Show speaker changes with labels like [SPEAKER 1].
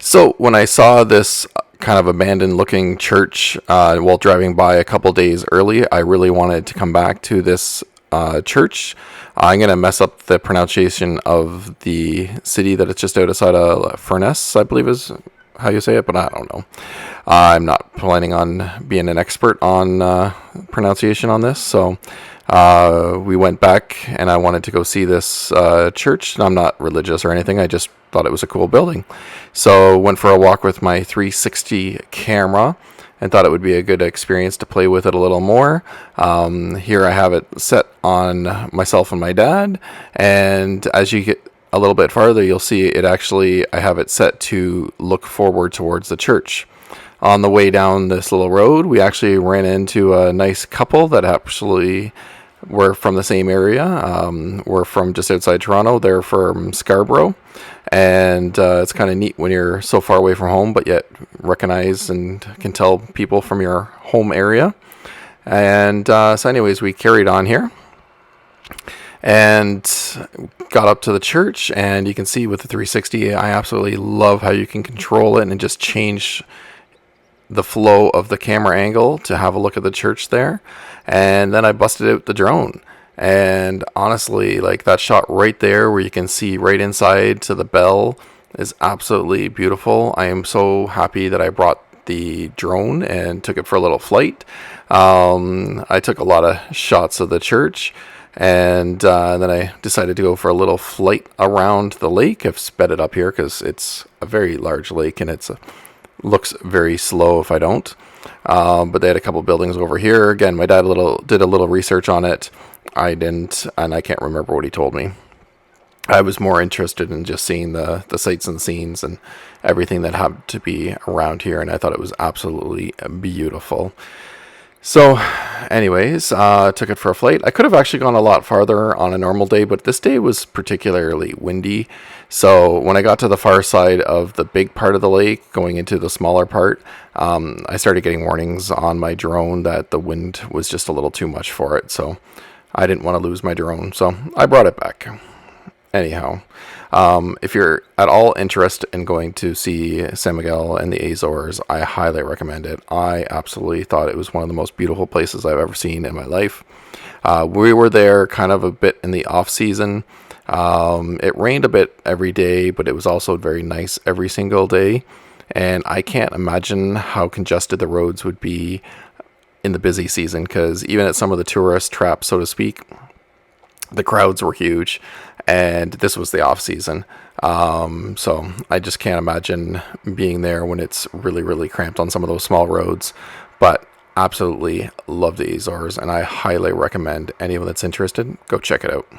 [SPEAKER 1] So when I saw this kind of abandoned looking church while driving by a couple days early, I really wanted to come back to this church. I'm going to mess up the pronunciation of the city that it's just outside of Furnas, I believe is how you say it, but I don't know. I'm not planning on being an expert on pronunciation on this, so we went back and I wanted to go see this church. I'm not religious or anything. I just thought it was a cool building. So went for a walk with my 360 camera and thought it would be a good experience to play with it a little more. Here I have it set on myself and my dad. And as you get a little bit farther, you'll see it actually, I have it set to look forward towards the church. On the way down this little road, we actually ran into a nice couple that actually were from the same area. We're from just outside Toronto. They're from Scarborough. And it's kind of neat when you're so far away from home, but yet recognize and can tell people from your home area. And so anyways, we carried on here and got up to the church. And you can see with the 360, I absolutely love how you can control it and just change the flow of the camera angle to have a look at the church there. And then I busted out the drone. And honestly, like that shot right there where you can see right inside to the bell is absolutely beautiful. I am so happy that I brought the drone and took it for a little flight. I took a lot of shots of the church, and then I decided to go for a little flight around the lake. I've sped it up here because it's a very large lake and it's looks very slow if I don't. But they had a couple buildings over here. Again, my dad did a little research on it. I didn't, and I can't remember what he told me. I was more interested in just seeing the sights and scenes and everything that had to be around here, and I thought it was absolutely beautiful. So, anyways, took it for a flight. I could have actually gone a lot farther on a normal day, but this day was particularly windy. So when I got to the far side of the big part of the lake, going into the smaller part, I started getting warnings on my drone that the wind was just a little too much for it. So I didn't want to lose my drone, so I brought it back. Anyhow, if you're at all interested in going to see São Miguel and the Azores, I highly recommend it. I absolutely thought it was one of the most beautiful places I've ever seen in my life. We were there kind of a bit in the off season. It rained a bit every day, but it was also very nice every single day. And I can't imagine how congested the roads would be in the busy season, because even at some of the tourist traps, so to speak, the crowds were huge, and this was the off season. So I just can't imagine being there when it's really, really cramped on some of those small roads. But absolutely love the Azores, and I highly recommend anyone that's interested, go check it out.